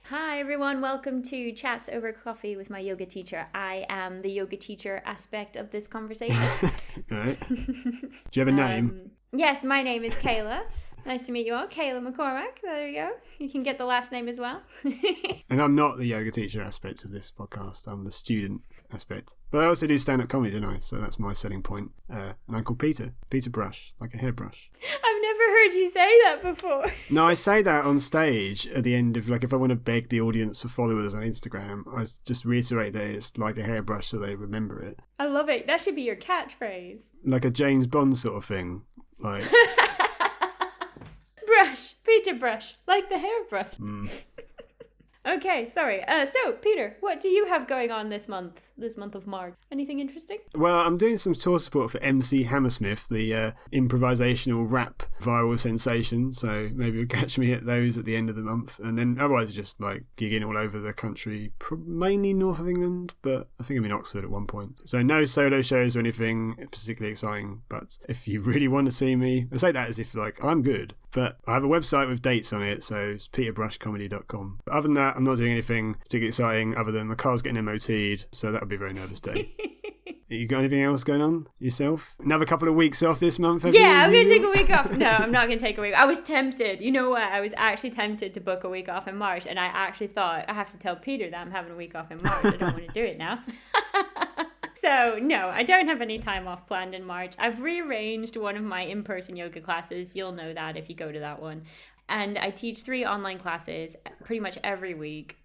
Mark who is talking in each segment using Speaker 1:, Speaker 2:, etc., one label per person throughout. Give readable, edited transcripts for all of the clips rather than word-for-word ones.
Speaker 1: Hi everyone, welcome to Chats Over Coffee with my yoga teacher. I am the yoga teacher aspect of this conversation.
Speaker 2: Right. Do you have a name?
Speaker 1: Yes, my name is Kayla. Nice to meet you all. Kayla McCormack. There you go. You can get the last name as well.
Speaker 2: And I'm not the yoga teacher aspect of this podcast. I'm the student aspect. But I also do stand-up comedy, don't I? So that's my selling point. And I'm called Peter. Peter Brush, like a hairbrush.
Speaker 1: I've never heard you say that before.
Speaker 2: No, I say that on stage at the end of, like, if I want to beg the audience for followers on Instagram, I just reiterate that it's like a hairbrush so they remember it.
Speaker 1: I love it. That should be your catchphrase.
Speaker 2: Like a James Bond sort of thing. Like...
Speaker 1: Brush. Peter Brush. Like the hairbrush. Okay, sorry. So, Peter, what do you have going on this month of March? Anything interesting?
Speaker 2: Well, I'm doing some tour support for MC Hammersmith, the improvisational rap viral sensation, so maybe you'll catch me at those at the end of the month. And then otherwise just like gigging all over the country, mainly north of England, but I think I'm in Oxford at one point. So no solo shows or anything particularly exciting, but if you really want to see me, I say that as if like I'm good, but I have a website with dates on it, so it's peterbrushcomedy.com. But other than that, I'm not doing anything particularly exciting other than my car's getting MOT'd, so that would be a very nervous day. You got anything else going on yourself? Another couple of weeks off this month?
Speaker 1: I'm going to take a week off. No, I'm not going to take a week. I was tempted. You know what? I was actually tempted to book a week off in March, and I actually thought I have to tell Peter that I'm having a week off in March. I don't want to do it now. So, no, I don't have any time off planned in March. I've rearranged one of my in-person yoga classes. You'll know that if you go to that one. And I teach 3 online classes pretty much every week.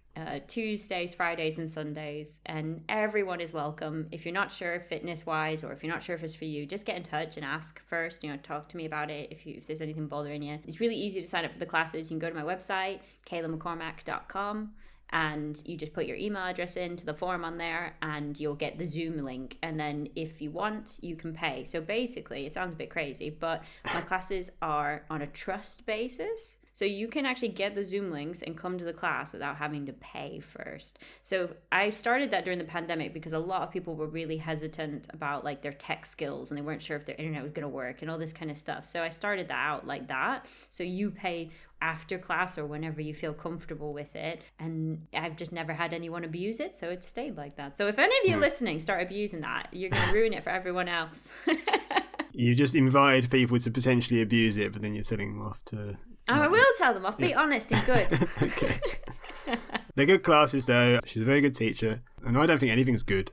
Speaker 1: Tuesdays, Fridays, and Sundays, and everyone is welcome. If you're not sure fitness-wise, or if you're not sure if it's for you, just get in touch and ask first. Talk to me about it if there's anything bothering you. It's really easy to sign up for the classes. You can go to my website, KaylaMcCormack.com, and you just put your email address into the form on there, and you'll get the Zoom link. And then if you want, you can pay. So basically, it sounds a bit crazy, but my classes are on a trust basis. So you can actually get the Zoom links and come to the class without having to pay first. So I started that during the pandemic because a lot of people were really hesitant about like their tech skills, and they weren't sure if their internet was going to work and all this kind of stuff. So I started that out like that. So you pay after class or whenever you feel comfortable with it. And I've just never had anyone abuse it, so it stayed like that. So if any of you listening start abusing that, you're going to ruin it for everyone else.
Speaker 2: You just invited people to potentially abuse it, but then you're telling them off to...
Speaker 1: I will tell them off. Be honest and good.
Speaker 2: Okay. They're good classes, though. She's a very good teacher, and I don't think anything's good.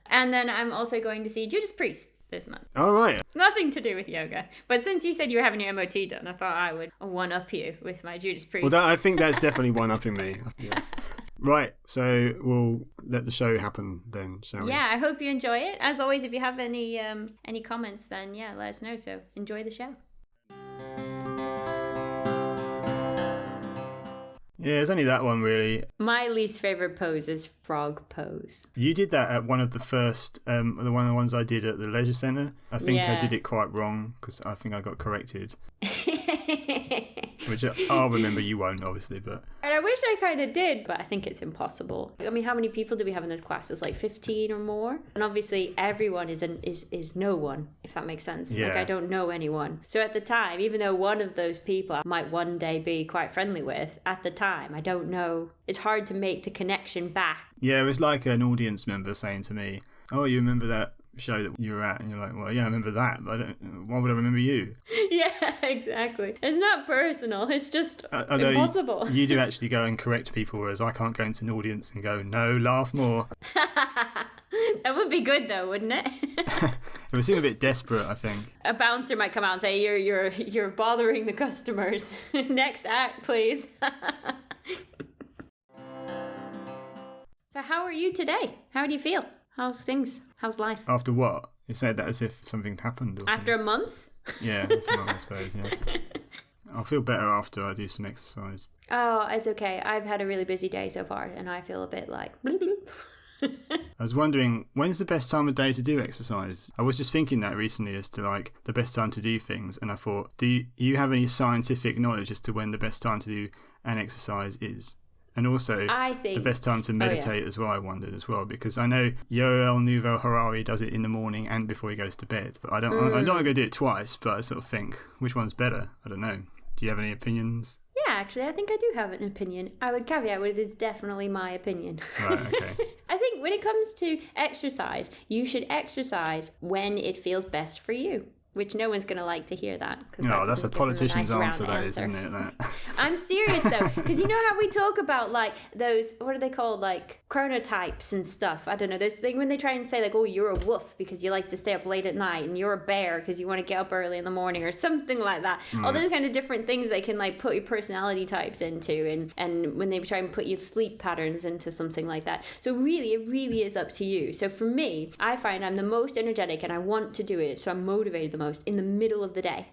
Speaker 1: And then I'm also going to see Judas Priest this month.
Speaker 2: All right.
Speaker 1: Nothing to do with yoga. But since you said you were having your MOT done, I thought I would one-up you with my Judas Priest.
Speaker 2: Well, I think that's definitely one-upping me. Yeah. Right, so we'll let the show happen then, shall we?
Speaker 1: Yeah, I hope you enjoy it. As always, if you have any comments, then let us know. So enjoy the show.
Speaker 2: Yeah, it's only that one, really.
Speaker 1: My least favourite pose is frog pose.
Speaker 2: You did that at one of the first, one of the ones I did at the leisure centre. I think I did it quite wrong, because I think I got corrected. Which I'll remember, you won't, obviously, but...
Speaker 1: And I wish I kind of did, but I think it's impossible. I mean, how many people do we have in those classes? Like 15 or more? And obviously, everyone is no one, if that makes sense.
Speaker 2: Yeah.
Speaker 1: Like, I don't know anyone. So at the time, even though one of those people I might one day be quite friendly with, at the time, I don't know. It's hard to make the connection back.
Speaker 2: Yeah, it was like an audience member saying to me, oh, you remember that show that you were at? And you're like, well, yeah, I remember that, but why would I remember you?
Speaker 1: Yeah, exactly. It's not personal, it's just impossible.
Speaker 2: You do actually go and correct people, whereas I can't go into an audience and go, no, laugh more.
Speaker 1: That would be good though, wouldn't it?
Speaker 2: It would seem a bit desperate, I think.
Speaker 1: A bouncer might come out and say, you're bothering the customers. Next act, please. So how are you today? How do you feel? How's things? How's life?
Speaker 2: After what? You said that as if something happened.
Speaker 1: After a month?
Speaker 2: Yeah, that's what I suppose, yeah. I'll feel better after I do some exercise.
Speaker 1: Oh, it's okay. I've had a really busy day so far, and I feel a bit like... bloop, bloop.
Speaker 2: I was wondering, when's the best time of day to do exercise? I was just thinking that recently as to like the best time to do things, and I thought, do you have any scientific knowledge as to when the best time to do an exercise is? And also,
Speaker 1: I think
Speaker 2: the best time to meditate as well, I wondered as well, because I know Yoel Nouveau Harari does it in the morning and before he goes to bed. But I'm not going to do it twice, but I sort of think, which one's better? I don't know. Do you have any opinions?
Speaker 1: Yeah, actually, I think I do have an opinion. I would caveat with it's definitely my opinion.
Speaker 2: Right, okay.
Speaker 1: I think when it comes to exercise, you should exercise when it feels best for you. Which no one's going to like to hear that.
Speaker 2: No, that's a politician's answer, that is, isn't it? That.
Speaker 1: I'm serious, though, because you know how we talk about, like, those, what are they called, like, chronotypes and stuff? I don't know, those things when they try and say, like, oh, you're a wolf because you like to stay up late at night, and you're a bear because you want to get up early in the morning, or something like that. All those kind of different things they can, like, put your personality types into, and when they try and put your sleep patterns into something like that. So really, it really is up to you. So for me, I find I'm the most energetic, and I want to do it, so I'm motivated the most in the middle of the day.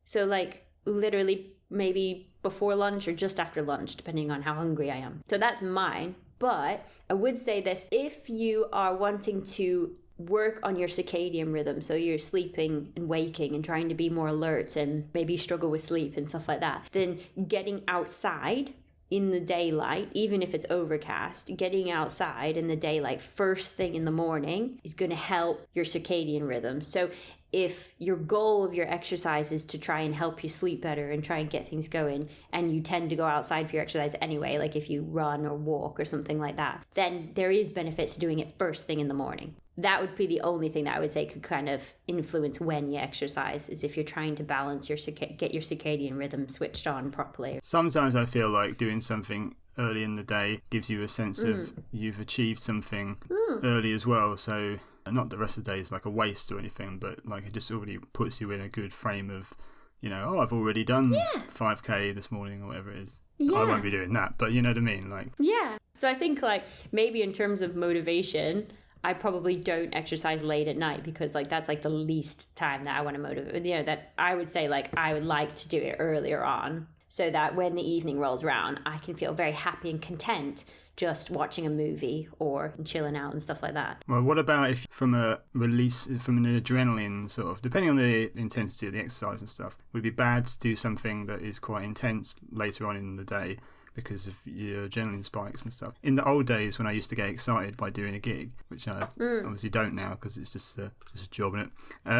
Speaker 1: So like literally maybe before lunch or just after lunch, depending on how hungry I am. So that's mine. But I would say this, if you are wanting to work on your circadian rhythm, so you're sleeping and waking and trying to be more alert and maybe you struggle with sleep and stuff like that, then getting outside in the daylight, even if it's overcast, getting outside in the daylight first thing in the morning is going to help your circadian rhythm. So if your goal of your exercise is to try and help you sleep better and try and get things going, and you tend to go outside for your exercise anyway, like if you run or walk or something like that, then there is benefits to doing it first thing in the morning. That would be the only thing that I would say could kind of influence when you exercise, is if you're trying to balance get your circadian rhythm switched on properly.
Speaker 2: Sometimes I feel like doing something early in the day gives you a sense of you've achieved something early as well. So not the rest of the day is like a waste or anything, but like it just already puts you in a good frame of, you know, oh, I've already done 5k this morning or whatever it is. I won't be doing that, but you know what I mean? Like, yeah.
Speaker 1: So I think like maybe in terms of motivation, I probably don't exercise late at night because like that's like the least time that I want to motivate. You know, that I would say like I would like to do it earlier on so that when the evening rolls around, I can feel very happy and content just watching a movie or chilling out and stuff like that.
Speaker 2: Well, what about if from a release, from an adrenaline sort of, depending on the intensity of the exercise and stuff, would it be bad to do something that is quite intense later on in the day because of your adrenaline spikes and stuff? In the old days when I used to get excited by doing a gig, which I obviously don't now because it's just a job, innit?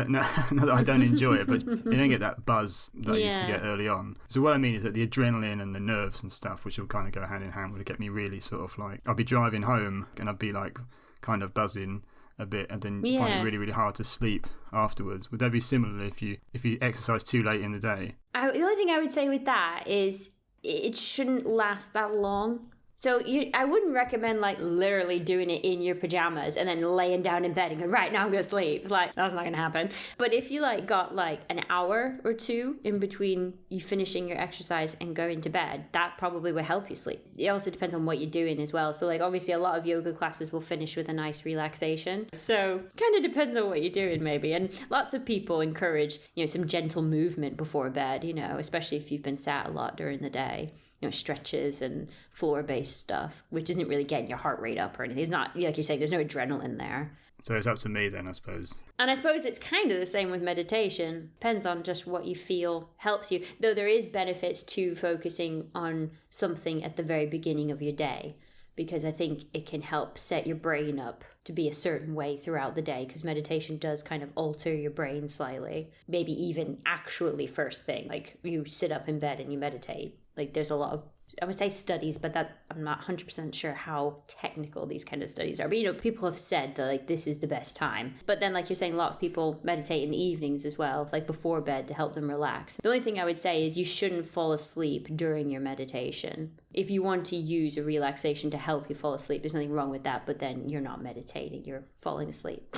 Speaker 2: Not that I don't enjoy it, but you don't get that buzz that I used to get early on. So what I mean is that the adrenaline and the nerves and stuff, which will kind of go hand in hand, would get me really sort of like, I'd be driving home and I'd be like kind of buzzing a bit and then find it really, really hard to sleep afterwards. Would that be similar if you exercise too late in the day?
Speaker 1: The only thing I would say with that is it shouldn't last that long. So I wouldn't recommend like literally doing it in your pajamas and then laying down in bed and going, right, now I'm going to sleep. Like, that's not going to happen. But if you like got like an hour or two in between you finishing your exercise and going to bed, that probably will help you sleep. It also depends on what you're doing as well. So like obviously a lot of yoga classes will finish with a nice relaxation. So kind of depends on what you're doing maybe. And lots of people encourage, you know, some gentle movement before bed, you know, especially if you've been sat a lot during the day. You know, stretches and floor-based stuff, which isn't really getting your heart rate up or anything. It's not, like you say, there's no adrenaline there.
Speaker 2: So it's up to me then, I suppose.
Speaker 1: And I suppose it's kind of the same with meditation. Depends on just what you feel helps you. Though there is benefits to focusing on something at the very beginning of your day, because I think it can help set your brain up to be a certain way throughout the day, because meditation does kind of alter your brain slightly. Maybe even actually first thing, like you sit up in bed and you meditate. Like there's a lot of, I would say studies, but that I'm not 100% sure how technical these kind of studies are. But, you know, people have said that, like, this is the best time. But then, like you're saying, a lot of people meditate in the evenings as well, like before bed to help them relax. The only thing I would say is you shouldn't fall asleep during your meditation. If you want to use a relaxation to help you fall asleep, there's nothing wrong with that. But then you're not meditating, you're falling asleep.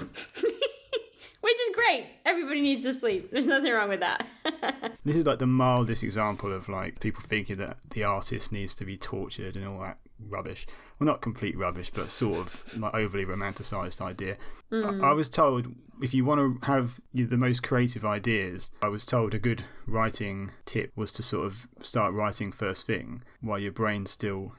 Speaker 1: Which is great. Everybody needs to sleep. There's nothing wrong with that.
Speaker 2: This is like the mildest example of like people thinking that the artist needs to be tortured and all that rubbish. Well, not complete rubbish, but sort of like overly romanticised idea. I was told if you want to have the most creative ideas, I was told a good writing tip was to sort of start writing first thing while your brain's still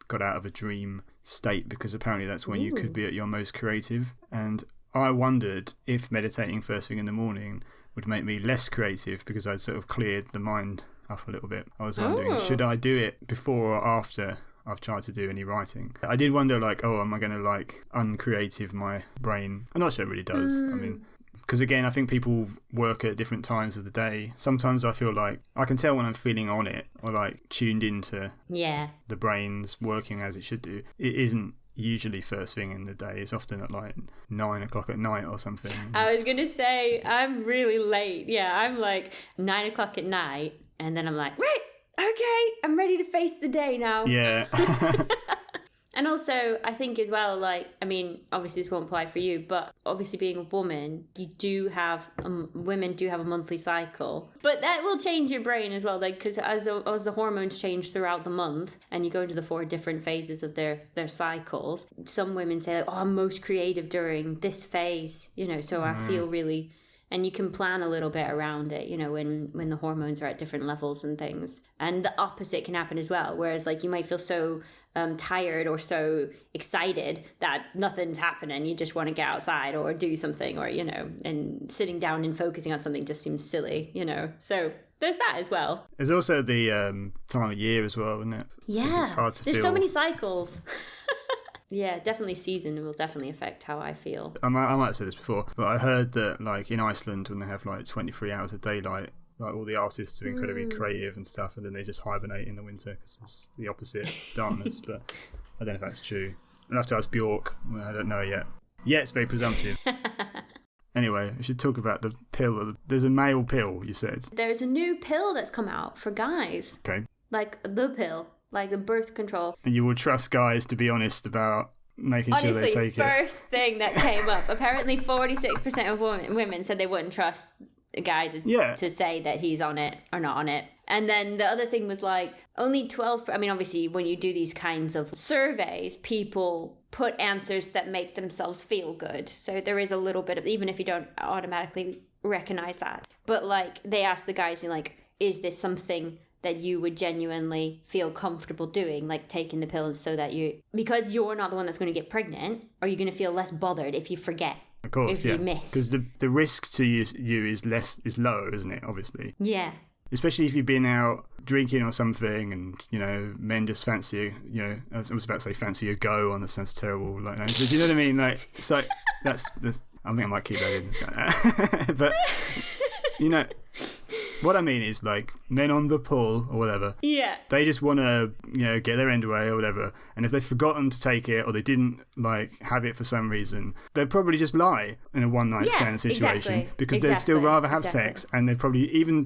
Speaker 2: got out of a dream state, because apparently that's when you could be at your most creative. And I wondered if meditating first thing in the morning would make me less creative because I'd sort of cleared the mind up a little bit. I was wondering, should I do it before or after I've tried to do any writing? I did wonder, like, am I going to, like, uncreative my brain? I'm not sure it really does. I mean, because again, I think people work at different times of the day. Sometimes I feel like I can tell when I'm feeling on it or like tuned into the brain's working as it should do. It isn't usually first thing in the day. It's often at like 9 o'clock at night or something.
Speaker 1: I was gonna say I'm really late. Yeah, I'm like 9 o'clock at night, and then I'm like, right, okay, I'm ready to face the day now.
Speaker 2: Yeah.
Speaker 1: And also, I think as well, like, I mean, obviously this won't apply for you, but obviously being a woman, you do have, women do have a monthly cycle. But that will change your brain as well, like, because as the hormones change throughout the month, and you go into the 4 different phases of their cycles, some women say, like, oh, I'm most creative during this phase, you know, so I feel really... And you can plan a little bit around it, you know, when the hormones are at different levels and things. And the opposite can happen as well. Whereas, like, you might feel so tired or so excited that nothing's happening. You just want to get outside or do something, or, you know, and sitting down and focusing on something just seems silly, you know. So there's that as well.
Speaker 2: There's also the time of year as well, isn't it?
Speaker 1: Yeah.
Speaker 2: It's hard to feel.
Speaker 1: There's so many cycles. Yeah, definitely season will definitely affect how I feel.
Speaker 2: I might have said this before, but I heard that like in Iceland when they have like 23 hours of daylight, like all the artists are incredibly creative and stuff, and then they just hibernate in the winter because it's the opposite darkness. But I don't know if that's true. I'll have to ask Bjork. Well, I don't know yet. Yeah, it's very presumptive. Anyway, we should talk about the pill. There's a male pill, you said.
Speaker 1: There's a new pill that's come out for guys.
Speaker 2: Okay.
Speaker 1: Like the pill. Like the birth control.
Speaker 2: And you will trust guys to be honest about making sure they take it.
Speaker 1: First thing that came up. Apparently 46% of women said they wouldn't trust a guy to say that he's on it or not on it. And then the other thing was like only 12... I mean, obviously, when you do these kinds of surveys, people put answers that make themselves feel good. So there is a little bit of... Even if you don't automatically recognize that. But like they asked the guys, like, is this something that you would genuinely feel comfortable doing, like taking the pills so that because you're not the one that's going to get pregnant, are you going to feel less bothered if you forget?
Speaker 2: Of course,
Speaker 1: if you miss?
Speaker 2: Because the risk to you is lower, isn't it, obviously?
Speaker 1: Yeah.
Speaker 2: Especially if you've been out drinking or something and, you know, men just fancy, you know, I was about to say fancy a go on the sounds terrible, like, but you know what I mean? Like, so that's I think I might keep that in. But, you know... What I mean is, like, men on the pull or whatever, they just want to, you know, get their end away or whatever. And if they've forgotten to take it or they didn't, like, have it for some reason, they'd probably just lie in a one-night stand situation because they'd still rather have sex, and they'll probably even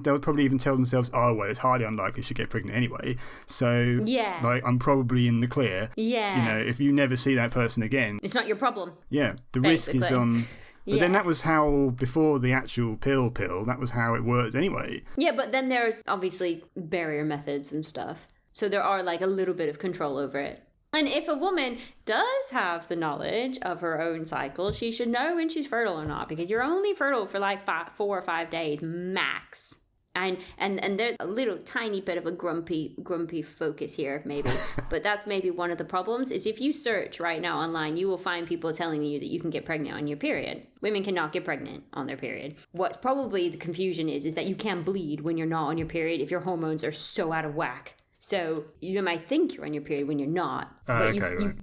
Speaker 2: tell themselves, oh, well, it's highly unlikely she'll get pregnant anyway. So, like, I'm probably in the clear. Yeah. You know, if you never see that person again...
Speaker 1: It's not your problem.
Speaker 2: Yeah. The risk is on... But then that was how, before the actual pill, that was how it worked anyway. Yeah,
Speaker 1: but then there's obviously barrier methods and stuff. So there are like a little bit of control over it. And if a woman does have the knowledge of her own cycle, she should know when she's fertile or not, because you're only fertile for like 4 or 5 days max. And there's a little tiny bit of a grumpy focus here, maybe. But that's maybe one of the problems, is if you search right now online, you will find people telling you that you can get pregnant on your period. Women cannot get pregnant on their period. What's probably the confusion is that you can't bleed when you're not on your period if your hormones are so out of whack. So you might think you're on your period when you're not. But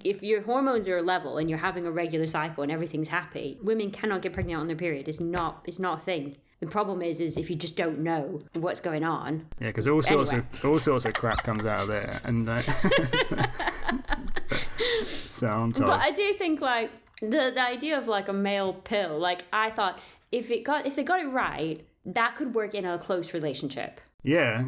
Speaker 1: if your hormones are level and you're having a regular cycle and everything's happy, women cannot get pregnant on their period. It's not a thing. The problem is if you just don't know what's going on.
Speaker 2: Yeah, because all sorts of crap comes out of there, and so I'm told.
Speaker 1: But I do think like the idea of like a male pill. Like I thought if they got it right, that could work in a close relationship.
Speaker 2: Yeah.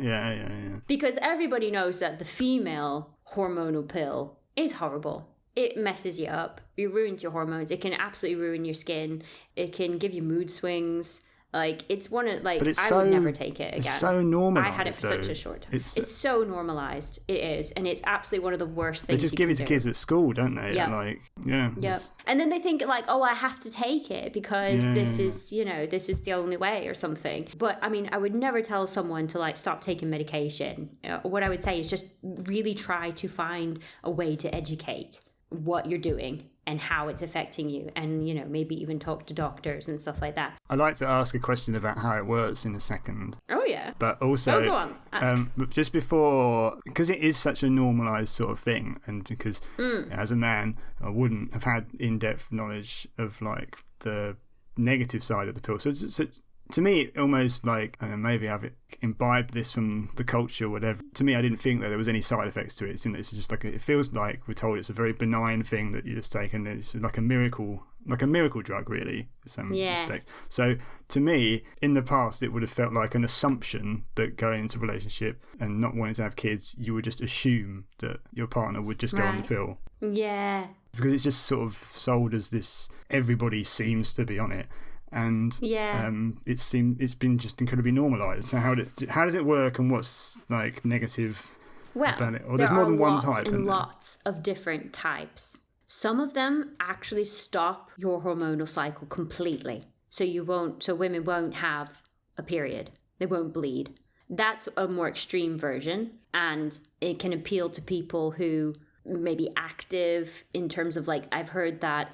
Speaker 1: Because everybody knows that the female hormonal pill is horrible. It messes you up. It ruins your hormones. It can absolutely ruin your skin. It can give you mood swings. Like, it's one of, like, I would never take it again.
Speaker 2: It's so normalised,
Speaker 1: I had it for such a short time. It's so normalised. It is. And it's absolutely one of the worst things
Speaker 2: they just give it to kids at school, don't they?
Speaker 1: Yeah.
Speaker 2: Like, yeah.
Speaker 1: Yep. And then they think, like, oh, I have to take it because this is, you know, this is the only way or something. But, I mean, I would never tell someone to, like, stop taking medication. What I would say is just really try to find a way to educate what you're doing and how it's affecting you, and, you know, maybe even talk to doctors and stuff like that.
Speaker 2: I'd like to ask a question about how it works in a second.
Speaker 1: Oh, yeah.
Speaker 2: But also,
Speaker 1: go on. Ask.
Speaker 2: Just before, because it is such a normalised sort of thing, and because as a man, I wouldn't have had in-depth knowledge of, like, the negative side of the pill. So to me, it almost like, I don't know, maybe I've imbibed this from the culture or whatever. To me, I didn't think that there was any side effects to it. It's just like, it feels like we're told it's a very benign thing that you just take, and it's like a miracle drug, really, in some respects. So to me, in the past, it would have felt like an assumption that going into a relationship and not wanting to have kids, you would just assume that your partner would just go on the pill.
Speaker 1: Yeah.
Speaker 2: Because it's just sort of sold as this, everybody seems to be on it. And it's been just incredibly normalised. So how does it work, and what's like negative about it? Or there's more than one type.
Speaker 1: Lots of different types. Some of them actually stop your hormonal cycle completely. So women won't have a period. They won't bleed. That's a more extreme version, and it can appeal to people who may be active in terms of, like, I've heard that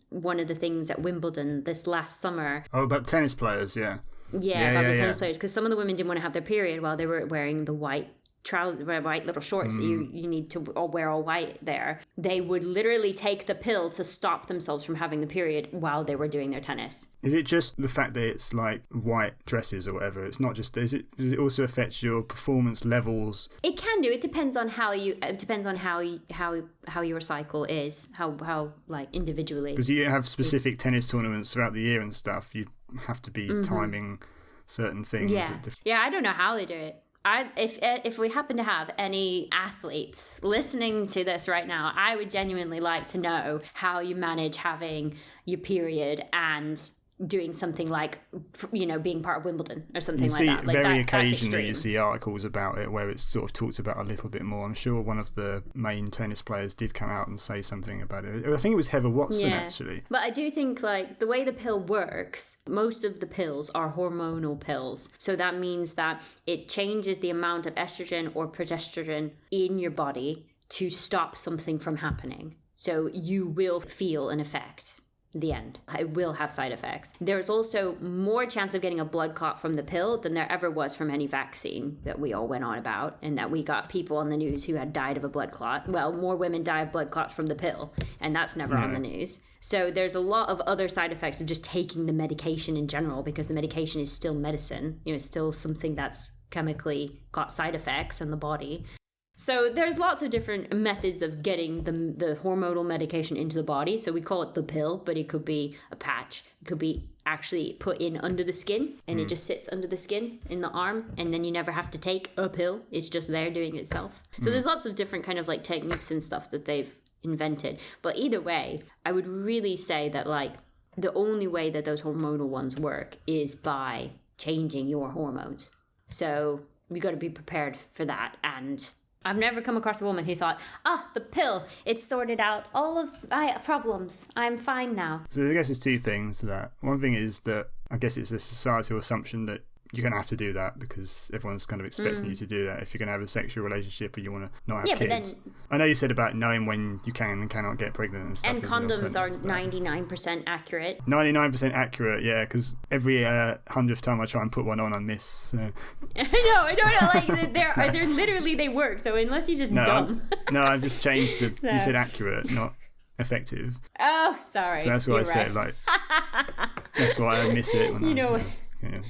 Speaker 1: one of the things at Wimbledon this last summer.
Speaker 2: Oh, about tennis players, yeah.
Speaker 1: Yeah, about the tennis players, because some of the women didn't want to have their period while they were wearing the white trousers, white little shorts that you need to wear all white there. They would literally take the pill to stop themselves from having the period while they were doing their tennis.
Speaker 2: Is it just the fact that it's like white dresses or whatever? It's not just, does it also affect your performance levels?
Speaker 1: It can do. It depends on how your cycle is, how like individually.
Speaker 2: Because you have specific tennis tournaments throughout the year and stuff. You have to be timing certain things.
Speaker 1: Yeah, I don't know how they do it. If we happen to have any athletes listening to this right now, I would genuinely like to know how you manage having your period and doing something like, being part of Wimbledon or something like that.
Speaker 2: Very occasionally you see articles about it where it's sort of talked about a little bit more. I'm sure one of the main tennis players did come out and say something about it. I think it was Heather Watson, actually.
Speaker 1: But I do think, like, the way the pill works, most of the pills are hormonal pills. So that means that it changes the amount of estrogen or progesterone in your body to stop something from happening. So you will feel an effect. The end. It will have side effects. There's also more chance of getting a blood clot from the pill than there ever was from any vaccine that we all went on about, and that we got people on the news who had died of a blood clot. Well, more women die of blood clots from the pill, and that's never on the news. So there's a lot of other side effects of just taking the medication in general, because the medication is still medicine. It's still something that's chemically got side effects in the body. So there's lots of different methods of getting the hormonal medication into the body. So we call it the pill, but it could be a patch. It could be actually put in under the skin, and it just sits under the skin in the arm, and then you never have to take a pill. It's just there doing it itself. So there's lots of different kind of like techniques and stuff that they've invented. But either way, I would really say that, like, the only way that those hormonal ones work is by changing your hormones. So we got to be prepared for that. And I've never come across a woman who thought, the pill, it's sorted out all of my problems. I'm fine now.
Speaker 2: So I guess there's two things to that. One thing is that I guess it's a societal assumption that you're going to have to do that because everyone's kind of expecting you to do that if you're going to have a sexual relationship or you want to not have kids. But then, I know you said about knowing when you can and cannot get pregnant and stuff.
Speaker 1: And condoms are 99% accurate.
Speaker 2: 99% accurate, yeah, because every 100th time I try and put one on, I miss. So.
Speaker 1: I know. Like, they're literally, they work. So unless you're just dumb.
Speaker 2: I've just changed the. You said accurate, not effective.
Speaker 1: Oh, sorry.
Speaker 2: So that's why I said, like, that's why I miss it. When
Speaker 1: what?
Speaker 2: Yeah,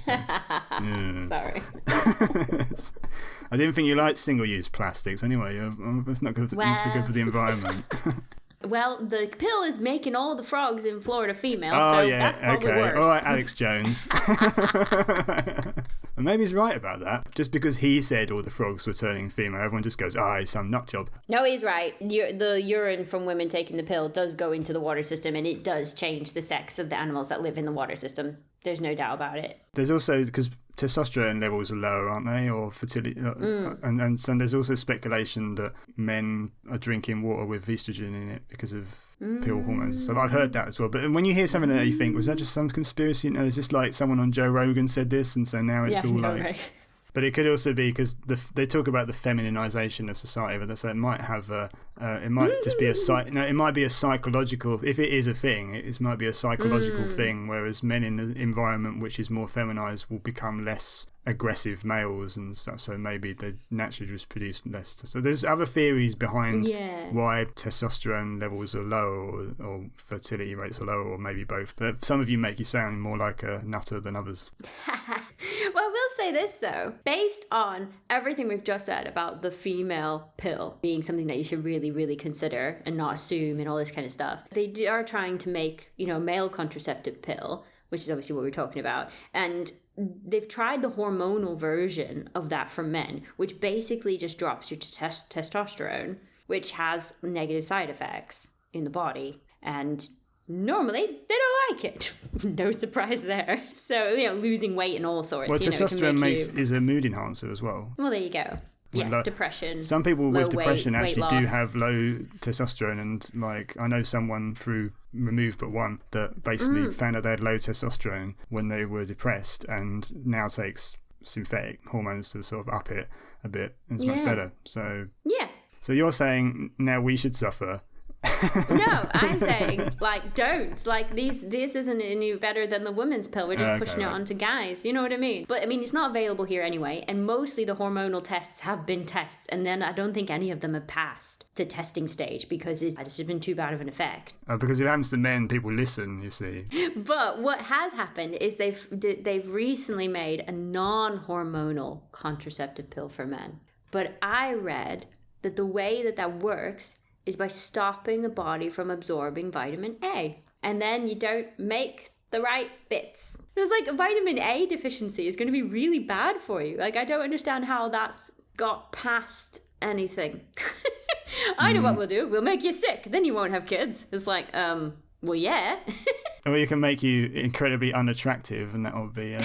Speaker 1: sorry.
Speaker 2: I didn't think you liked single-use plastics anyway. That's not good, so good for the environment.
Speaker 1: Well, the pill is making all the frogs in Florida female, that's probably worse.
Speaker 2: All right, Alex Jones. And maybe he's right about that. Just because he said all the frogs were turning female, everyone just goes, he's some nut job.
Speaker 1: No, he's right. The urine from women taking the pill does go into the water system, and it does change the sex of the animals that live in the water system. There's no doubt about it.
Speaker 2: There's also, because testosterone levels are lower, aren't they? Or fertility. And so there's also speculation that men are drinking water with estrogen in it because of pill hormones. So I've heard that as well. But when you hear something that you think, was that just some conspiracy? And is this like someone on Joe Rogan said this, and so now it's right. But it could also be because they talk about the femininization of society, but so it might have a It might just be it might be a psychological. If it is a thing, it might be a psychological thing. Whereas men in an environment which is more feminized will become less aggressive males and stuff. So maybe they naturally just produce less. So there's other theories behind why testosterone levels are low or fertility rates are low, or maybe both. But some of you make you sound more like a nutter than others.
Speaker 1: Well, I will say this though, based on everything we've just said about the female pill being something that you should really, really consider and not assume and all this kind of stuff, they are trying to make, a male contraceptive pill, which is obviously what we're talking about. And they've tried the hormonal version of that for men, which basically just drops your testosterone, which has negative side effects in the body. And normally they don't like it. No surprise there. So, losing weight and all sorts.
Speaker 2: Well, testosterone is a mood enhancer as well.
Speaker 1: Well, there you go. Yeah, depression.
Speaker 2: Some people with depression actually do have low testosterone, and I know someone through Remove But One that basically found out they had low testosterone when they were depressed, and now takes synthetic hormones to sort of up it a bit, and it's much better. So So you're saying now we should suffer.
Speaker 1: No, I'm saying don't this isn't any better than the women's pill. We're just pushing it onto guys, you know what I mean? But I mean, it's not available here anyway, and mostly the hormonal tests have been tests, and then I don't think any of them have passed the testing stage because it's just been too bad of an effect.
Speaker 2: Because if it happens to men, people listen, you see. But
Speaker 1: what has happened is they've recently made a non-hormonal contraceptive pill for men. But I read that the way that works is by stopping the body from absorbing vitamin A. And then you don't make the right bits. It's a vitamin A deficiency is going to be really bad for you. I don't understand how that's got past anything. I know what we'll do. We'll make you sick. Then you won't have kids. It's well, yeah.
Speaker 2: Or you can make you incredibly unattractive, and that will be...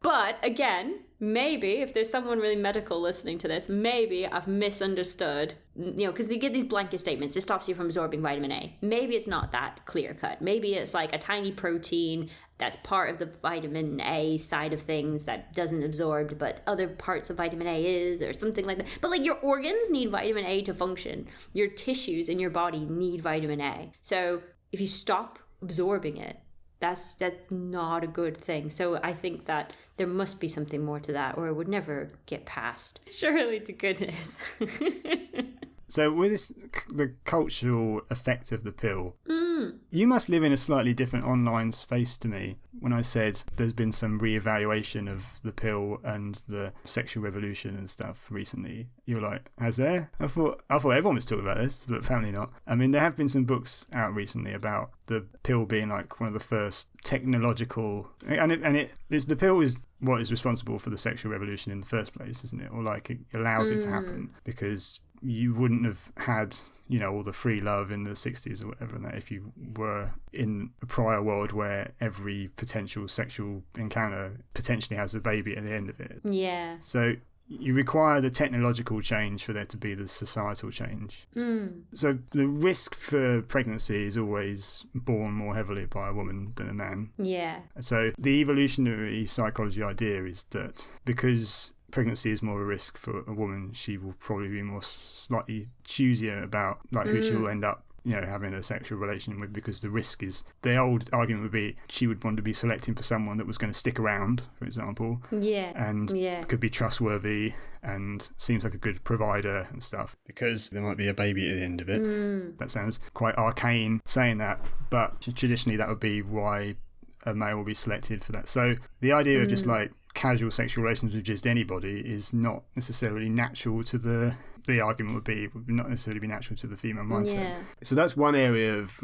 Speaker 1: But again, maybe if there's someone really medical listening to this, maybe I've misunderstood, because they get these blanket statements, it stops you from absorbing vitamin A. Maybe it's not that clear cut. Maybe it's a tiny protein that's part of the vitamin A side of things that doesn't absorb, but other parts of vitamin A is, or something like that. But your organs need vitamin A to function. Your tissues in your body need vitamin A. So if you stop absorbing it, that's not a good thing. So I think that there must be something more to that, or it would never get passed. Surely to goodness.
Speaker 2: So with the cultural effect of the pill, you must live in a slightly different online space to me. When I said there's been some re-evaluation of the pill and the sexual revolution and stuff recently, you were like, has there? I thought everyone was talking about this, but apparently not. I mean, there have been some books out recently about the pill being one of the first technological, the pill is what is responsible for the sexual revolution in the first place, isn't it? Or it allows it to happen, because you wouldn't have had, all the free love in the 60s or whatever, and that if you were in a prior world where every potential sexual encounter potentially has a baby at the end of it.
Speaker 1: Yeah.
Speaker 2: So you require the technological change for there to be the societal change. So the risk for pregnancy is always borne more heavily by a woman than a man.
Speaker 1: Yeah.
Speaker 2: So the evolutionary psychology idea is that because pregnancy is more a risk for a woman, she will probably be more slightly choosier about who she'll end up having a sexual relation with, because the risk is, the old argument would be she would want to be selecting for someone that was going to stick around, for example, and could be trustworthy and seems like a good provider and stuff, because there might be a baby at the end of it. That sounds quite arcane saying that, but traditionally that would be why a male will be selected for that. So the idea of just casual sexual relations with just anybody is not necessarily natural to the argument would not necessarily be natural to the female mindset. So that's one area of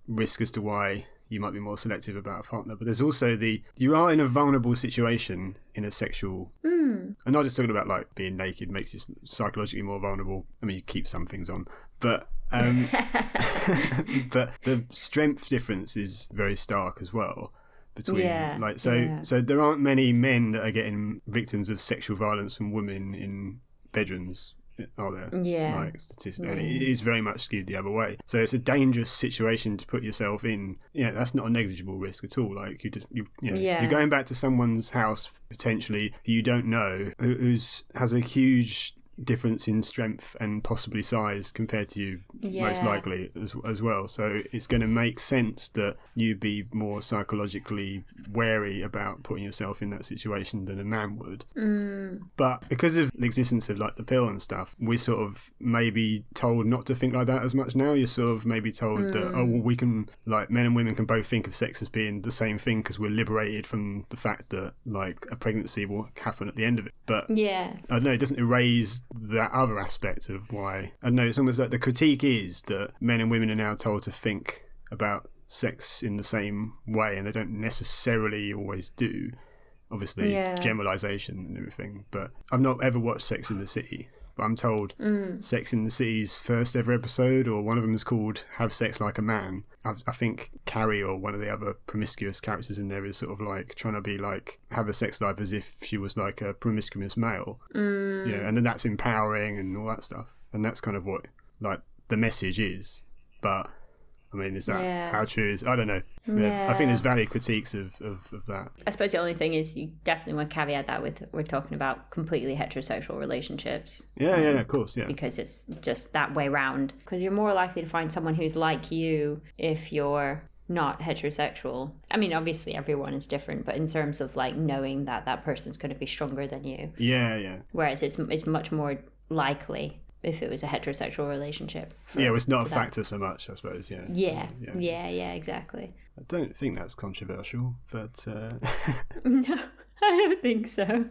Speaker 2: risk as to why you might be more selective about a partner. But there's also you are in a vulnerable situation in a sexual, I'm not just talking about being naked makes you psychologically more vulnerable. I mean, you keep some things on, but but the strength difference is very stark as well. Between so there aren't many men that are getting victims of sexual violence from women in bedrooms, are there? And it is very much skewed the other way. So it's a dangerous situation to put yourself in. That's not a negligible risk at all. You're going back to someone's house potentially who you don't know, who has a huge difference in strength and possibly size compared to you, most likely as well. So it's going to make sense that you'd be more psychologically wary about putting yourself in that situation than a man would. But because of the existence of like the pill and stuff, we're sort of maybe told not to think like that as much now. You're sort of maybe told that, oh, well, we can, like, men and women can both think of sex as being the same thing because we're liberated from the fact that like a pregnancy will happen at the end of it. But I don't know, it doesn't erase that other aspect of why. I don't know, it's almost like the critique is that men and women are now told to think about sex in the same way, and they don't necessarily always do. Obviously, generalisation and everything. But I've not ever watched Sex in the City. But I'm told Sex in the City's first ever episode, or one of them is called Have Sex Like a Man. I think Carrie, or one of the other promiscuous characters in there, is sort of like trying to be like, have a sex life as if she was like a promiscuous male. You know, and then that's empowering and all that stuff. And that's kind of what like the message is. But I mean, is that how true is? I don't know. I think there's valid critiques of that.
Speaker 1: I suppose the only thing is you definitely want to caveat that with we're talking about completely heterosexual relationships.
Speaker 2: Yeah, of course, yeah.
Speaker 1: Because it's just that way round. Because you're more likely to find someone who's like you if you're not heterosexual. I mean, obviously everyone is different, but in terms of like knowing that that person's going to be stronger than you.
Speaker 2: Yeah.
Speaker 1: Whereas it's much more likely if it was a heterosexual relationship.
Speaker 2: Well, it's not a factor so much, I suppose,
Speaker 1: Yeah, exactly.
Speaker 2: I don't think that's controversial, but...
Speaker 1: No, I don't think so.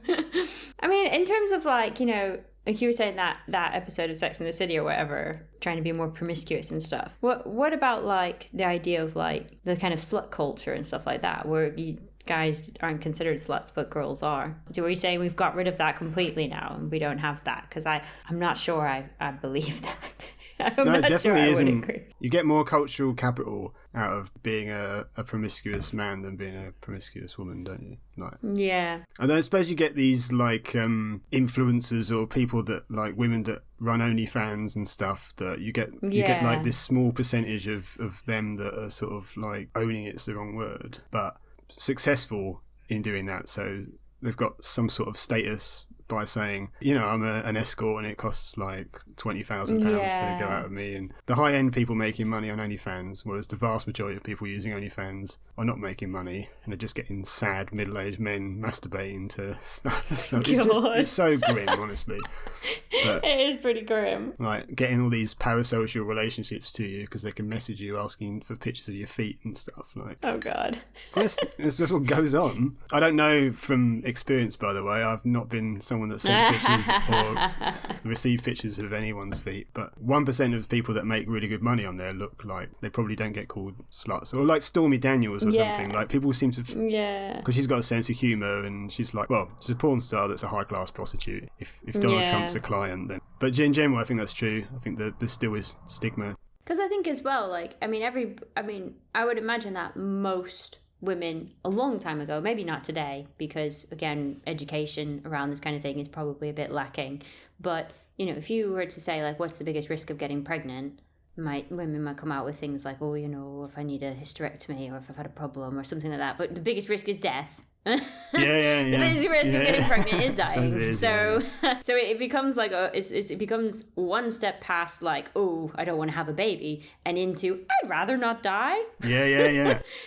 Speaker 1: I mean, in terms of like, you know, like you were saying that episode of Sex and the City or whatever, trying to be more promiscuous and stuff. What about like the idea of like the kind of slut culture and stuff like that, where you guys aren't considered sluts but girls are? Do we say we've got rid of that completely now and we don't have that? Because I'm not sure I believe that.
Speaker 2: No, it definitely isn't. You get more cultural capital out of being a promiscuous man than being a promiscuous woman, don't you? Like,
Speaker 1: yeah.
Speaker 2: And then I suppose you get these like influencers or people that like women that run OnlyFans and stuff, that you get like this small percentage of them that are sort of like owning it's the wrong word, but successful in doing that. So they've got some sort of status by saying, you know, I'm an escort and it costs like £20,000 to go out with me. And the high-end people making money on OnlyFans, whereas the vast majority of people using OnlyFans are not making money and are just getting sad middle-aged men masturbating to stuff. So it's so grim, honestly. But,
Speaker 1: it is pretty grim.
Speaker 2: Like getting all these parasocial relationships to you because they can message you asking for pictures of your feet and stuff. Like,
Speaker 1: oh God.
Speaker 2: It's just what goes on. I don't know from experience, by the way. I've not been someone that sent pictures or received pictures of anyone's feet, but 1% of people that make really good money on there look like they probably don't get called sluts, or like Stormy Daniels or something. Like people seem to because she's got a sense of humour and she's like, well, she's a porn star that's a high class prostitute if Donald Trump's a client then. But in general I think that's true. I think that there still is stigma, because
Speaker 1: I think as well, like I would imagine that most women a long time ago, maybe not today, because again, education around this kind of thing is probably a bit lacking, but you know, if you were to say like what's the biggest risk of getting pregnant, women might come out with things like, oh, you know, if I need a hysterectomy or if I've had a problem or something like that, but the biggest risk is death. The biggest risk of getting pregnant is dying. So it becomes like it becomes one step past like, oh, I don't want to have a baby, and into I'd rather not die.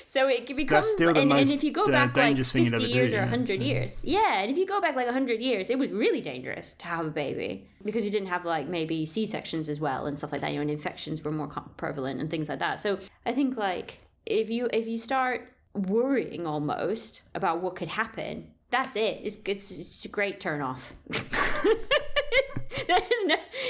Speaker 1: So it becomes, and if you go back like 50 years or 100 years, and if you go back like 100 years, it was really dangerous to have a baby because you didn't have like maybe C-sections as well and stuff like that. You know, and infections were more prevalent and things like that. So I think like if you start worrying almost about what could happen, that's it. It's a great turn off.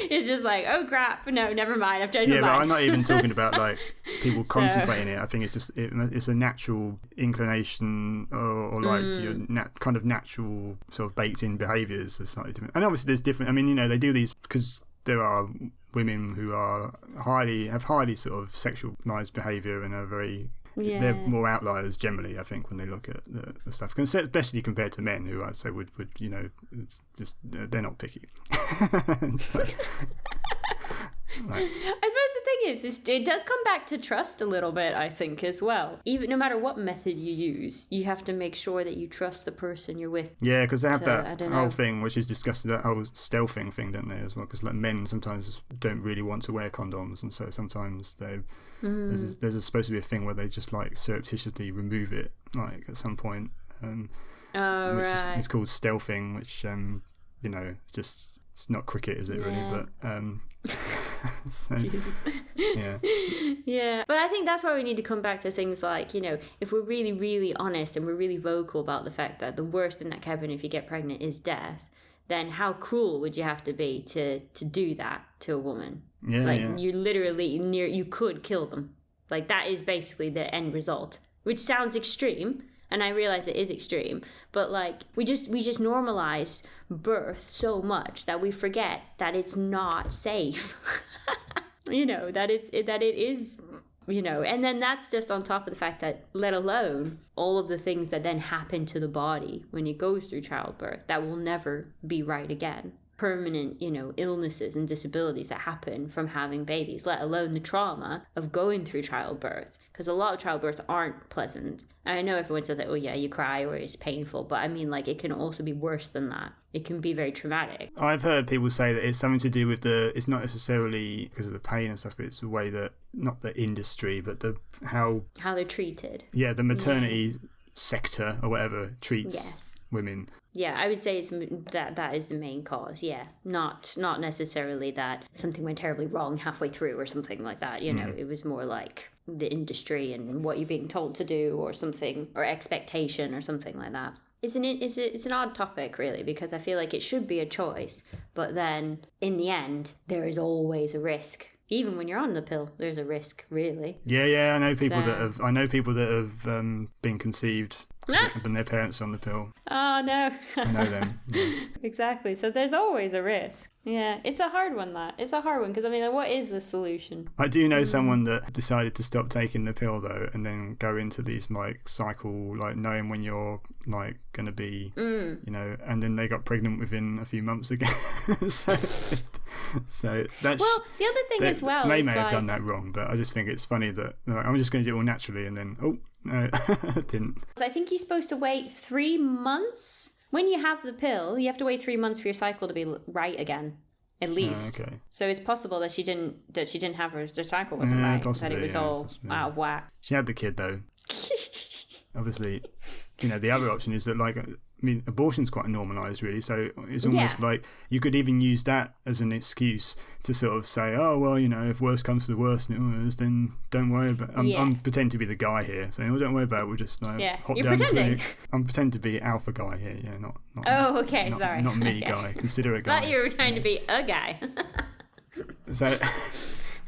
Speaker 1: It's just like, oh crap, no, never mind, I've changed my mind.
Speaker 2: But I'm not even talking about like people contemplating it. I think it's just it's a natural inclination or like your kind of natural sort of baked in behaviours are slightly different. And obviously there's different, I mean, you know, they do these because there are women who have highly sort of sexualised behaviour and are very they're more outliers generally, I think, when they look at the stuff, especially compared to men who I'd say would you know, it's just they're not picky. Like,
Speaker 1: I suppose the thing is it does come back to trust a little bit, I think, as well. Even no matter what method you use, you have to make sure that you trust the person you're with.
Speaker 2: yeah, because they have that whole thing, which is discussed, that whole stealthing thing, don't they, as well? Because like men sometimes don't really want to wear condoms, and so sometimes there's supposed to be a thing where they just like surreptitiously remove it, like at some point. It's called stealthing, which it's not cricket, is it, really? But so,
Speaker 1: yeah. But I think that's why we need to come back to things like, if we're really, really honest and we're really vocal about the fact that the worst thing that can happen if you get pregnant is death, then how cruel would you have to be to do that to a woman? You literally you could kill them. Like, that is basically the end result, which sounds extreme. And I realize it is extreme, but like we just normalize birth so much that we forget that it's not safe. That it is, and then that's just on top of the fact that, let alone all of the things that then happen to the body when it goes through childbirth that will never be right again. Permanent, illnesses and disabilities that happen from having babies, let alone the trauma of going through childbirth. Because a lot of childbirths aren't pleasant. I know everyone says like, oh yeah, you cry or it's painful, but I mean, like, it can also be worse than that. It can be very traumatic.
Speaker 2: I've heard people say that it's something to do with it's not necessarily because of the pain and stuff, but it's the way that, not the industry, but how they're treated. Yeah, the maternity sector or whatever treats women.
Speaker 1: Yeah, I would say it's that is the main cause. Yeah, not necessarily that something went terribly wrong halfway through or something like that. It was more like the industry and what you're being told to do or something, or expectation or something like that. It's an odd topic, really, because I feel like it should be a choice, but then in the end there is always a risk. Even when you're on the pill, there's a risk, really.
Speaker 2: Yeah. I know people that have been conceived when their parents are on the pill.
Speaker 1: Oh no.
Speaker 2: I know them. Yeah.
Speaker 1: Exactly. So there's always a risk. Yeah, it's a hard one. It's a hard one because, I mean, what is the solution?
Speaker 2: I do know someone that decided to stop taking the pill though, and then go into these like cycle, like knowing when you're like going to be, and then they got pregnant within a few months again. so that's,
Speaker 1: well, the other thing as well,
Speaker 2: may have done that wrong, but I just think it's funny that I'm just going to do it all naturally, and then no, I didn't.
Speaker 1: I think you're supposed to wait 3 months. When you have the pill, you have to wait 3 months for your cycle to be right again, at least. Okay. So it's possible that she didn't have her cycle wasn't right,
Speaker 2: possibly,
Speaker 1: that it was all out of whack.
Speaker 2: She had the kid though. Obviously, the other option is that, like, I mean, abortion's quite normalised, really. So it's almost like you could even use that as an excuse to sort of say, oh, well, if worst comes to the worst, then don't worry about it. I'm pretending to be the guy here, saying, don't worry about it. We'll just hop
Speaker 1: You're
Speaker 2: down
Speaker 1: pretending.
Speaker 2: the clinic. I'm pretending to be alpha guy here, not
Speaker 1: oh, okay, sorry.
Speaker 2: Not me guy. Consider a guy.
Speaker 1: I thought you were trying to be a guy.
Speaker 2: So,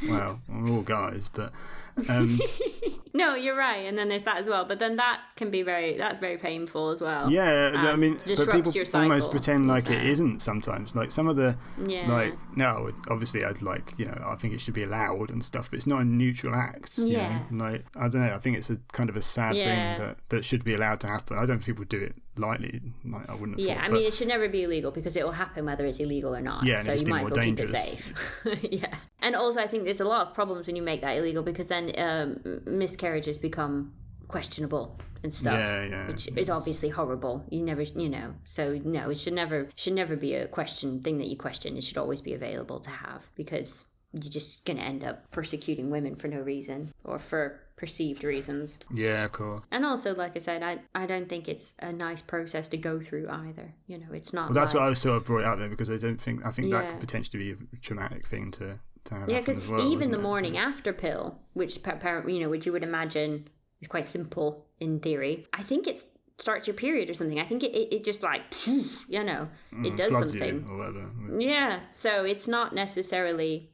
Speaker 2: well, we're all guys, but...
Speaker 1: No, you're right, and then there's that as well. But then that can be that's very painful as well.
Speaker 2: Yeah, I mean, but people
Speaker 1: your cycle,
Speaker 2: almost pretend like it isn't sometimes. Like some of the, no, obviously I'd like, I think it should be allowed and stuff, but it's not a neutral act.
Speaker 1: Yeah.
Speaker 2: Like, I don't know, I think it's a kind of a sad thing that should be allowed to happen. I don't think people do it lightly. Like, I wouldn't have thought.
Speaker 1: I mean, it should never be illegal because it will happen whether it's illegal or not.
Speaker 2: Yeah,
Speaker 1: so you might as well keep it safe. Yeah. And also I think there's a lot of problems when you make that illegal, because then miscarriages become questionable and stuff, which is obviously horrible. You never, so no, it should never be a thing that you question. It should always be available to have, because you're just going to end up persecuting women for no reason, or for perceived reasons.
Speaker 2: Yeah, cool.
Speaker 1: And also, like I said, I don't think it's a nice process to go through either. It's not.
Speaker 2: Well, that's what I was sort of brought out there, because I think that could potentially be a traumatic thing to have. Yeah, because
Speaker 1: even the morning after pill, which which you would imagine is quite simple in theory, I think it starts your period or something. I think it just like, it does something.
Speaker 2: Or whatever.
Speaker 1: Yeah, so it's not necessarily.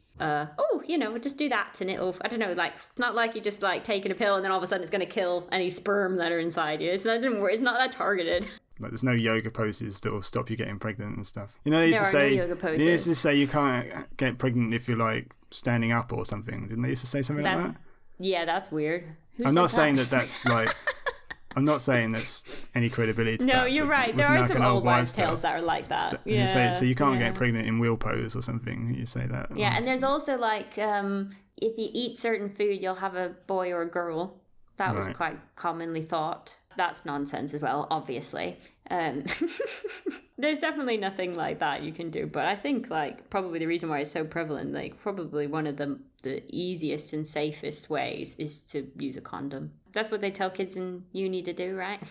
Speaker 1: Just do that and it'll, I don't know, like, it's not like you just like taking a pill and then all of a sudden it's going to kill any sperm that are inside you. It's not that targeted.
Speaker 2: Like, there's no yoga poses that will stop you getting pregnant and stuff. They used
Speaker 1: no yoga poses.
Speaker 2: They used to say you can't get pregnant if you're like standing up or something. Didn't they used to say something like that?
Speaker 1: Yeah, that's weird.
Speaker 2: I'm not saying that that's like... I'm not saying that's any credibility to that.
Speaker 1: No, you're right. There are some old wives' tales that are like that.
Speaker 2: So you can't get pregnant in wheel pose or something. You say that.
Speaker 1: Yeah, and there's also like if you eat certain food, you'll have a boy or a girl. That was quite commonly thought. That's nonsense as well, obviously. There's definitely nothing like that you can do. But I think like probably the reason why it's so prevalent, like probably one of the easiest and safest ways is to use a condom. That's what they tell kids in uni to do, right?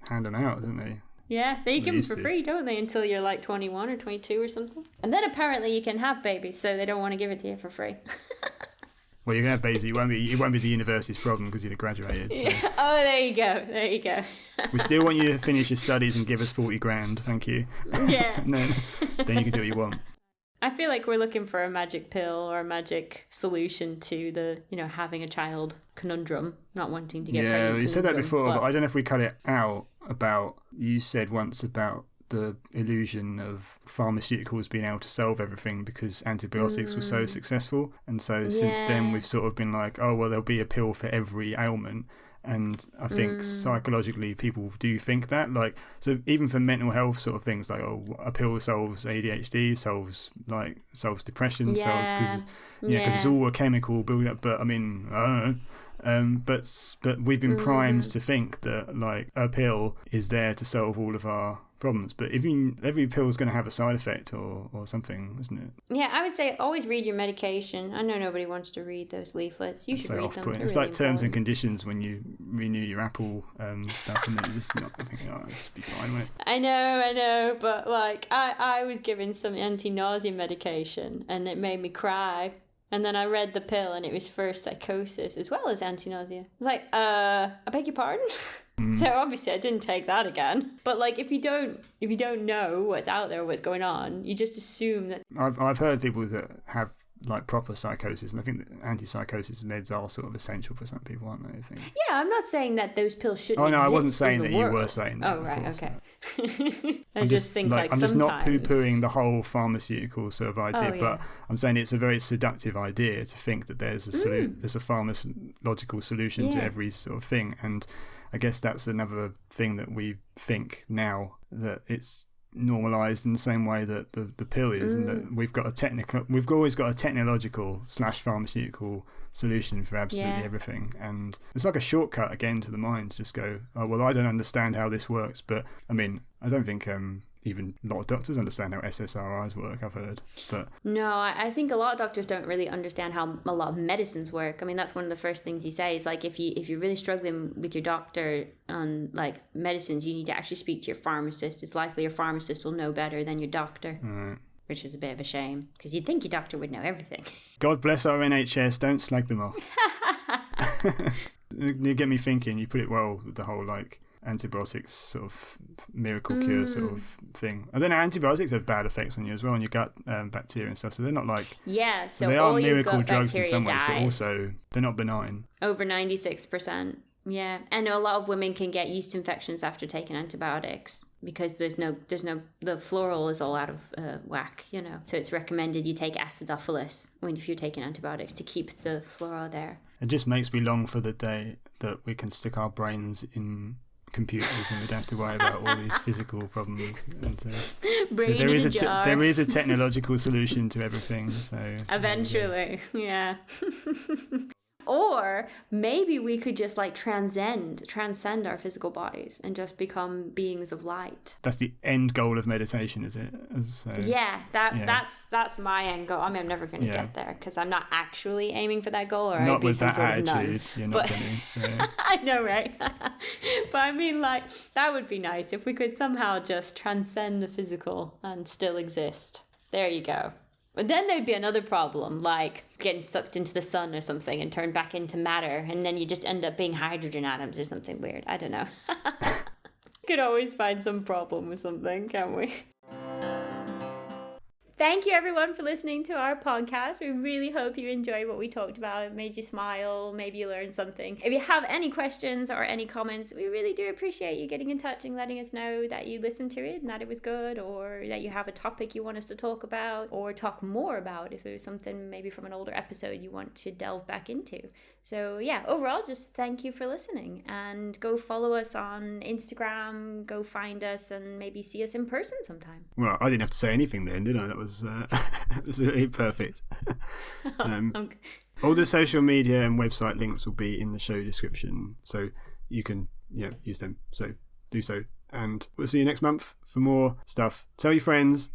Speaker 2: Hand them out, don't they?
Speaker 1: Yeah, they give them for free, don't they? Until you're like 21 or 22 or something. And then apparently you can have babies, so they don't want to give it to you for free.
Speaker 2: Well, you can have babies. It won't be the university's problem because you'd have graduated. So.
Speaker 1: Yeah. Oh, there you go.
Speaker 2: We still want you to finish your studies and give us 40 grand. Thank you.
Speaker 1: Yeah.
Speaker 2: then you can do what you want.
Speaker 1: I feel like we're looking for a magic pill or a magic solution to the, having a child conundrum, not wanting to get pregnant.
Speaker 2: Yeah, you said that before,
Speaker 1: but
Speaker 2: I don't know if we cut it out about, you said once about the illusion of pharmaceuticals being able to solve everything because antibiotics were so successful. And so since then we've sort of been like, oh, well, there'll be a pill for every ailment. And I think psychologically people do think that, like, so even for mental health sort of things, like, oh, a pill solves ADHD, solves depression, solves because it's all a chemical build up. But I mean, I don't know. But we've been primed to think that like a pill is there to solve all of our problems, but every pill is going to have a side effect or something, isn't it?
Speaker 1: Yeah, I would say always read your medication. I know nobody wants to read those leaflets. You should read them.
Speaker 2: It's like terms and conditions when you renew your Apple stuff, and then you just not thinking, oh, this should be fine, won't it?
Speaker 1: I know, but like I was given some anti-nausea medication and it made me cry. And then I read the pill and it was for psychosis as well as anti-nausea. I was like, I beg your pardon? So obviously I didn't take that again. But like if you don't know what's out there, what's going on, you just assume that.
Speaker 2: I've heard people that have like proper psychosis, and I think that antipsychosis meds are sort of essential for some people, aren't they? I think.
Speaker 1: Yeah, I'm not saying that those pills shouldn't.
Speaker 2: Oh no, I wasn't saying that
Speaker 1: you
Speaker 2: were saying that.
Speaker 1: Oh right, okay.
Speaker 2: I'm just not poo-pooing the whole pharmaceutical sort of idea, but I'm saying it's a very seductive idea to think that there's a pharmacological solution to every sort of thing, and I guess that's another thing that we think now, that it's normalized in the same way that the pill is, and that we've always got a technological / pharmaceutical solution for absolutely everything, and it's like a shortcut again to the mind to just go, oh well, I don't understand how this works. But I mean, I don't think even a lot of doctors understand how SSRIs work, I've heard. But
Speaker 1: no, I think a lot of doctors don't really understand how a lot of medicines work. I mean, that's one of the first things you say is like, if you're really struggling with your doctor on like medicines, you need to actually speak to your pharmacist. It's likely your pharmacist will know better than your doctor.
Speaker 2: Right.
Speaker 1: Which is a bit of a shame, because you'd think your doctor would know everything.
Speaker 2: God bless our NHS, don't slag them off. You get me thinking, you put it well with the whole like antibiotics sort of miracle cure sort of thing. I don't know, antibiotics have bad effects on you as well, on your gut bacteria and stuff, so they're not like,
Speaker 1: so
Speaker 2: they are miracle drugs in some ways,
Speaker 1: dies.
Speaker 2: but also they're not benign.
Speaker 1: Over 96%. Yeah, and a lot of women can get yeast infections after taking antibiotics because the floral is all out of whack, So it's recommended you take acidophilus if you're taking antibiotics to keep the flora there.
Speaker 2: It just makes me long for the day that we can stick our brains in computers and we don't have to worry about all these physical problems. And, so there is a technological solution to everything. So
Speaker 1: eventually, yeah. Or maybe we could just like transcend our physical bodies and just become beings of light.
Speaker 2: That's the end goal of meditation, is it?
Speaker 1: That's my end goal. I mean, I'm never going to get there because I'm not actually aiming for that goal, or
Speaker 2: not
Speaker 1: I'd be
Speaker 2: with
Speaker 1: some
Speaker 2: that
Speaker 1: sort
Speaker 2: attitude.
Speaker 1: Of nun.
Speaker 2: You're not going to. So.
Speaker 1: I know, right? But I mean, like, that would be nice if we could somehow just transcend the physical and still exist. There you go. But then there'd be another problem, like getting sucked into the sun or something and turned back into matter, and then you just end up being hydrogen atoms or something weird. I don't know. Could always find some problem with something, can't we? thank you everyone for listening to our podcast. We really hope you enjoyed what we talked about. It made you smile, maybe you learned something. If you have any questions or any comments, we really do appreciate you getting in touch and letting us know that you listened to it and that it was good, or that you have a topic you want us to talk about or talk more about if it was something maybe from an older episode you want to delve back into. So yeah, overall, just thank you for listening, and go follow us on Instagram, go find us, and maybe see us in person sometime.
Speaker 2: Well, I didn't have to say anything then, did I? That was absolutely perfect. All the social media and website links will be in the show description, so you can use them. So do so, and we'll see you next month for more stuff. Tell your friends.